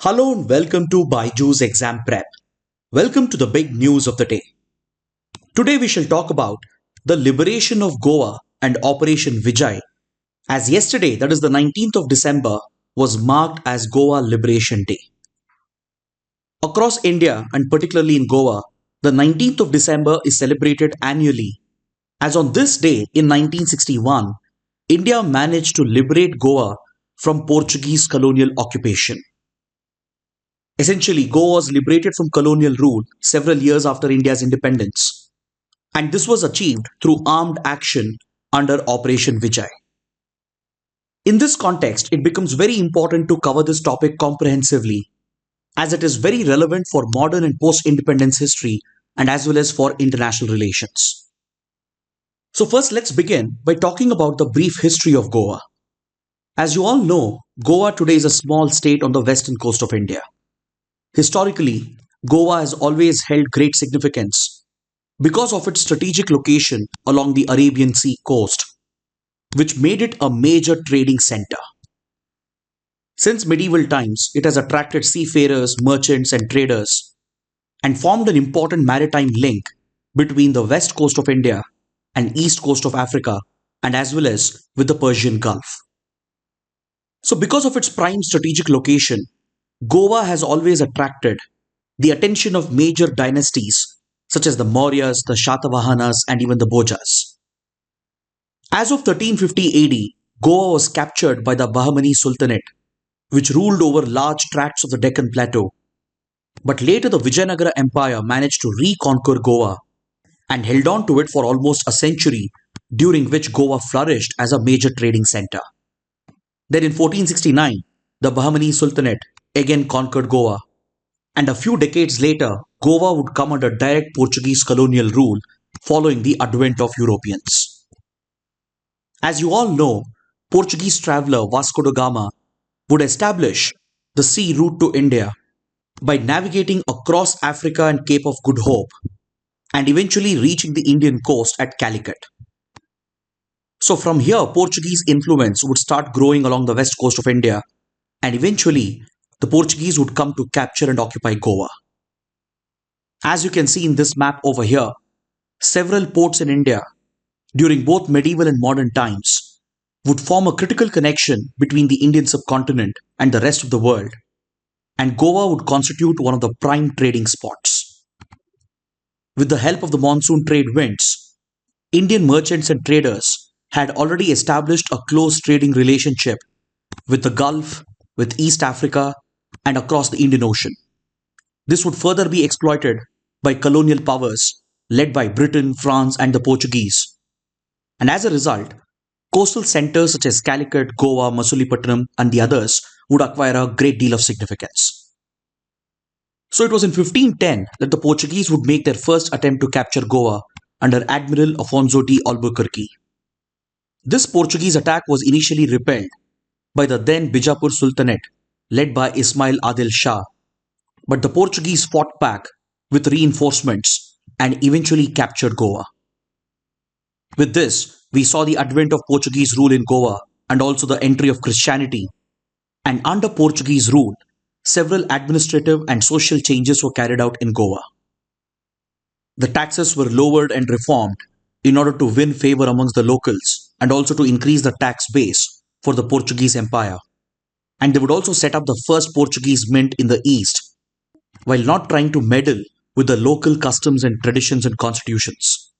Hello and welcome to BYJU'S Exam Prep. Welcome to the big news of the day. Today we shall talk about the liberation of Goa and Operation Vijay, as yesterday, that is the 19th of December, was marked as Goa Liberation Day. Across India and particularly in Goa, the 19th of December is celebrated annually, as on this day in 1961, India managed to liberate Goa from Portuguese colonial occupation. Essentially, Goa was liberated from colonial rule several years after India's independence, and this was achieved through armed action under Operation Vijay. In this context, it becomes very important to cover this topic comprehensively, as it is very relevant for modern and post-independence history and as well as for international relations. So first, let's begin by talking about the brief history of Goa. As you all know, Goa today is a small state on the western coast of India. Historically, Goa has always held great significance because of its strategic location along the Arabian Sea coast, which made it a major trading center. Since medieval times, it has attracted seafarers, merchants, and traders, and formed an important maritime link between the west coast of India and east coast of Africa, and as well as with the Persian Gulf. So, because of its prime strategic location, Goa has always attracted the attention of major dynasties such as the Mauryas, the Shatavahanas, and even the Bhojas. As of 1350 AD, Goa was captured by the Bahmani Sultanate, which ruled over large tracts of the Deccan Plateau. But later the Vijayanagara Empire managed to reconquer Goa and held on to it for almost a century, during which Goa flourished as a major trading center. Then in 1469, the Bahmani Sultanate again conquered Goa, and a few decades later, Goa would come under direct Portuguese colonial rule following the advent of Europeans. As you all know, Portuguese traveller Vasco da Gama would establish the sea route to India by navigating across Africa and Cape of Good Hope and eventually reaching the Indian coast at Calicut. So from here, Portuguese influence would start growing along the west coast of India, and eventually the Portuguese would come to capture and occupy Goa. As you can see in this map over here, several ports in India during both medieval and modern times would form a critical connection between the Indian subcontinent and the rest of the world, and Goa would constitute one of the prime trading spots. With the help of the monsoon trade winds, Indian merchants and traders had already established a close trading relationship with the Gulf, with East Africa, and across the Indian Ocean. This would further be exploited by colonial powers led by Britain, France, and the Portuguese. And as a result, coastal centers such as Calicut, Goa, Masulipatanam, and the others would acquire a great deal of significance. So it was in 1510 that the Portuguese would make their first attempt to capture Goa under Admiral Afonso de Albuquerque. This Portuguese attack was initially repelled by the then Bijapur Sultanate led by Ismail Adil Shah, but the Portuguese fought back with reinforcements and eventually captured Goa. With this, we saw the advent of Portuguese rule in Goa and also the entry of Christianity, and under Portuguese rule, several administrative and social changes were carried out in Goa. The taxes were lowered and reformed in order to win favor amongst the locals and also to increase the tax base for the Portuguese Empire. And they would also set up the first Portuguese mint in the East, while not trying to meddle with the local customs and traditions and constitutions.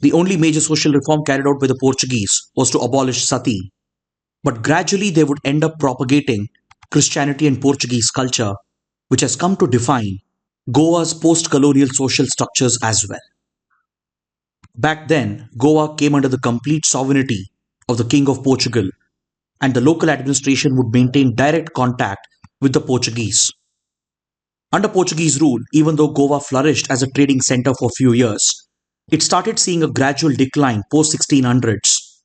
The only major social reform carried out by the Portuguese was to abolish sati, but gradually they would end up propagating Christianity and Portuguese culture, which has come to define Goa's post-colonial social structures as well. Back then, Goa came under the complete sovereignty of the King of Portugal, and the local administration would maintain direct contact with the Portuguese. Under Portuguese rule, even though Goa flourished as a trading center for a few years, it started seeing a gradual decline post-1600s,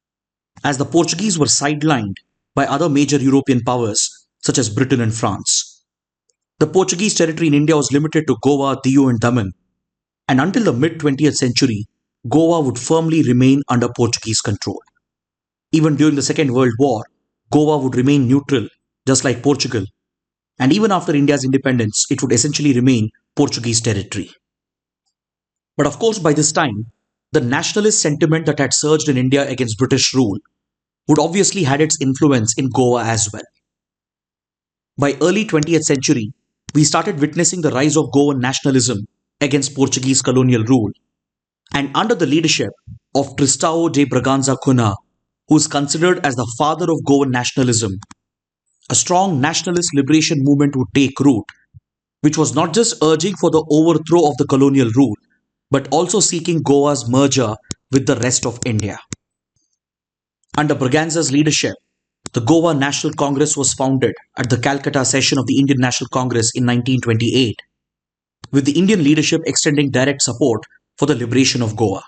as the Portuguese were sidelined by other major European powers such as Britain and France. The Portuguese territory in India was limited to Goa, Diu and Daman, and until the mid-20th century, Goa would firmly remain under Portuguese control. Even during the Second World War, Goa would remain neutral, just like Portugal, and even after India's independence, it would essentially remain Portuguese territory. But of course, by this time, the nationalist sentiment that had surged in India against British rule would obviously had its influence in Goa as well. By early 20th century, we started witnessing the rise of Goan nationalism against Portuguese colonial rule, and under the leadership of Tristão de Bragança Cunha, who is considered as the father of Goan nationalism, a strong nationalist liberation movement would take root, which was not just urging for the overthrow of the colonial rule, but also seeking Goa's merger with the rest of India. Under Braganza's leadership, the Goa National Congress was founded at the Calcutta session of the Indian National Congress in 1928, with the Indian leadership extending direct support for the liberation of Goa.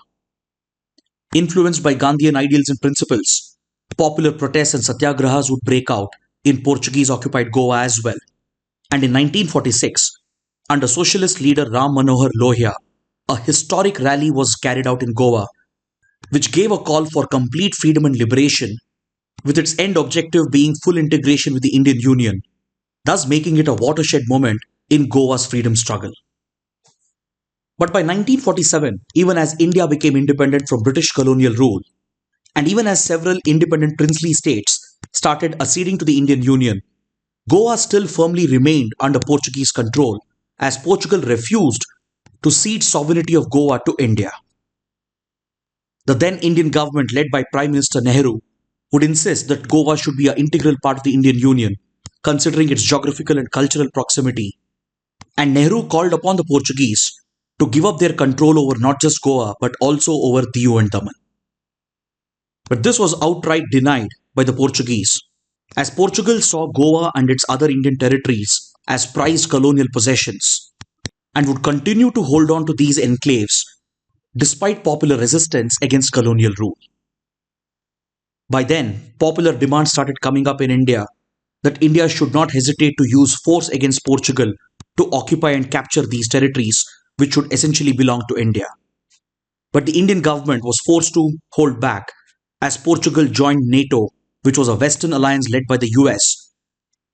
Influenced by Gandhian ideals and principles, popular protests and satyagrahas would break out in Portuguese-occupied Goa as well. And in 1946, under socialist leader Ram Manohar Lohia, a historic rally was carried out in Goa, which gave a call for complete freedom and liberation, with its end objective being full integration with the Indian Union, thus making it a watershed moment in Goa's freedom struggle. But by 1947, even as India became independent from British colonial rule, and even as several independent princely states started acceding to the Indian Union, Goa still firmly remained under Portuguese control, as Portugal refused to cede sovereignty of Goa to India. The then Indian government, led by Prime Minister Nehru, would insist that Goa should be an integral part of the Indian Union, considering its geographical and cultural proximity. And Nehru called upon the Portuguese to give up their control over not just Goa, but also over Diu and Daman. But this was outright denied by the Portuguese, as Portugal saw Goa and its other Indian territories as prized colonial possessions, and would continue to hold on to these enclaves despite popular resistance against colonial rule. By then, popular demand started coming up in India that India should not hesitate to use force against Portugal to occupy and capture these territories, which should essentially belong to India. But the Indian government was forced to hold back as Portugal joined NATO, which was a Western alliance led by the US,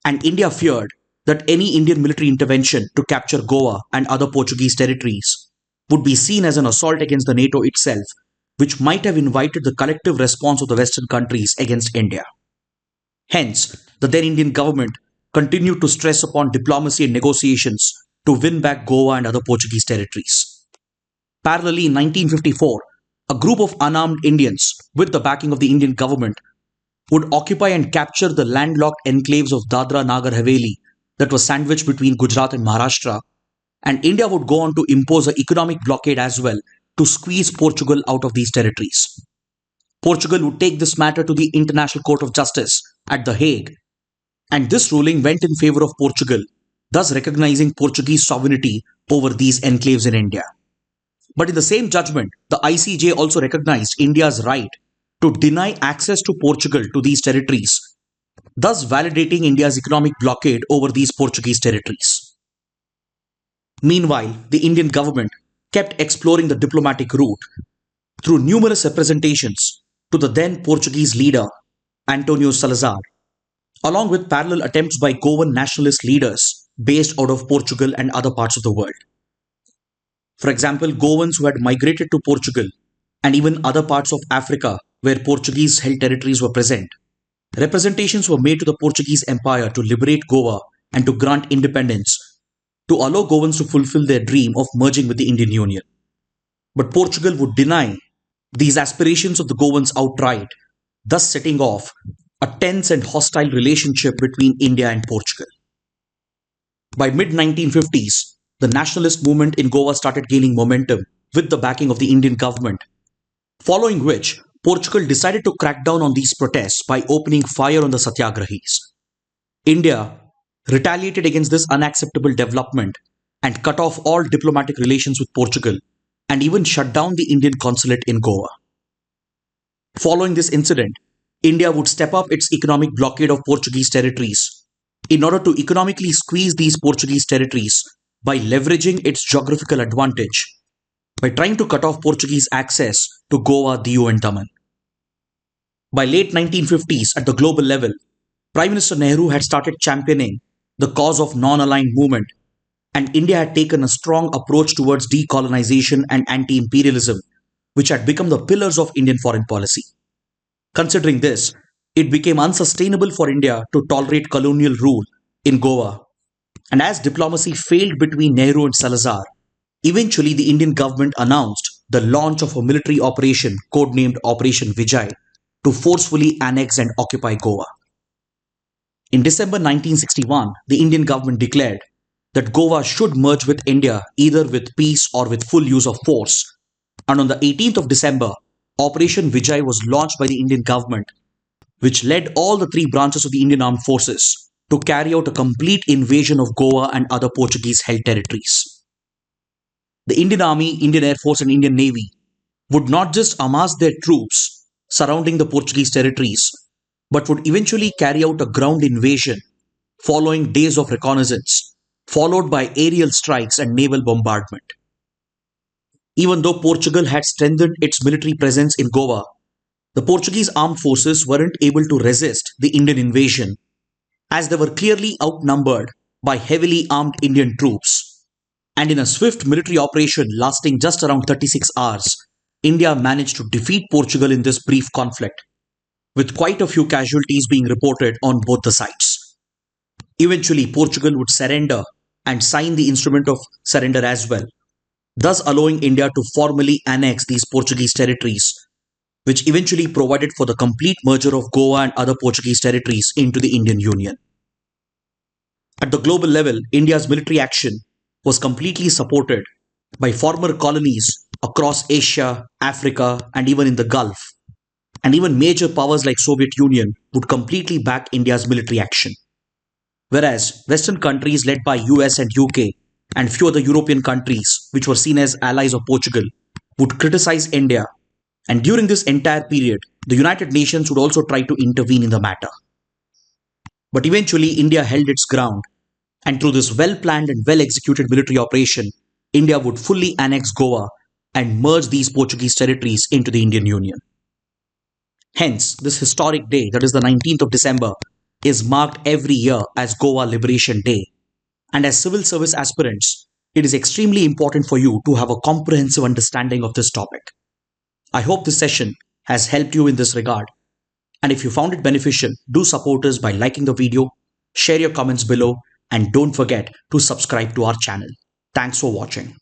and India feared that any Indian military intervention to capture Goa and other Portuguese territories would be seen as an assault against the NATO itself, which might have invited the collective response of the Western countries against India. Hence, the then Indian government continued to stress upon diplomacy and negotiations to win back Goa and other Portuguese territories. Parallelly, in 1954, a group of unarmed Indians, with the backing of the Indian government, would occupy and capture the landlocked enclaves of Dadra Nagar Haveli that was sandwiched between Gujarat and Maharashtra, and India would go on to impose an economic blockade as well to squeeze Portugal out of these territories. Portugal would take this matter to the International Court of Justice at The Hague, and this ruling went in favor of Portugal, thus recognizing Portuguese sovereignty over these enclaves in India. But in the same judgment, the ICJ also recognized India's right to deny access to Portugal to these territories, thus validating India's economic blockade over these Portuguese territories. Meanwhile, the Indian government kept exploring the diplomatic route through numerous representations to the then Portuguese leader, Antonio Salazar, along with parallel attempts by Goan nationalist leaders based out of Portugal and other parts of the world. For example, Goans who had migrated to Portugal and even other parts of Africa where Portuguese held territories were present, representations were made to the Portuguese Empire to liberate Goa and to grant independence to allow Goans to fulfill their dream of merging with the Indian Union. But Portugal would deny these aspirations of the Goans outright, thus setting off a tense and hostile relationship between India and Portugal. By mid-1950s, the nationalist movement in Goa started gaining momentum with the backing of the Indian government, following which Portugal decided to crack down on these protests by opening fire on the satyagrahis. India retaliated against this unacceptable development and cut off all diplomatic relations with Portugal and even shut down the Indian consulate in Goa. Following this incident, India would step up its economic blockade of Portuguese territories in order to economically squeeze these Portuguese territories by leveraging its geographical advantage, by trying to cut off Portuguese access to Goa, Diu and Daman. By late 1950s, at the global level, Prime Minister Nehru had started championing the cause of non-aligned movement, and India had taken a strong approach towards decolonization and anti-imperialism, which had become the pillars of Indian foreign policy. Considering this, it became unsustainable for India to tolerate colonial rule in Goa. And as diplomacy failed between Nehru and Salazar, eventually the Indian government announced the launch of a military operation codenamed Operation Vijay to forcefully annex and occupy Goa. In December 1961, the Indian government declared that Goa should merge with India either with peace or with full use of force. And on the 18th of December, Operation Vijay was launched by the Indian government, which led all the three branches of the Indian Armed Forces to carry out a complete invasion of Goa and other Portuguese-held territories. The Indian Army, Indian Air Force and Indian Navy would not just amass their troops surrounding the Portuguese territories, but would eventually carry out a ground invasion following days of reconnaissance, followed by aerial strikes and naval bombardment. Even though Portugal had strengthened its military presence in Goa, the Portuguese armed forces weren't able to resist the Indian invasion, as they were clearly outnumbered by heavily armed Indian troops. And in a swift military operation lasting just around 36 hours, India managed to defeat Portugal in this brief conflict, with quite a few casualties being reported on both the sides. Eventually, Portugal would surrender and sign the instrument of surrender as well, thus allowing India to formally annex these Portuguese territories, which eventually provided for the complete merger of Goa and other Portuguese territories into the Indian Union. At the global level, India's military action was completely supported by former colonies across Asia, Africa, and even in the Gulf. And even major powers like Soviet Union would completely back India's military action. Whereas Western countries led by US and UK and few other European countries, which were seen as allies of Portugal, would criticize India. And during this entire period, the United Nations would also try to intervene in the matter. But eventually, India held its ground, and through this well-planned and well-executed military operation, India would fully annex Goa and merge these Portuguese territories into the Indian Union. Hence, this historic day, that is the 19th of December, is marked every year as Goa Liberation Day. And as civil service aspirants, it is extremely important for you to have a comprehensive understanding of this topic. I hope this session has helped you in this regard. And if you found it beneficial, do support us by liking the video, share your comments below, and don't forget to subscribe to our channel. Thanks for watching.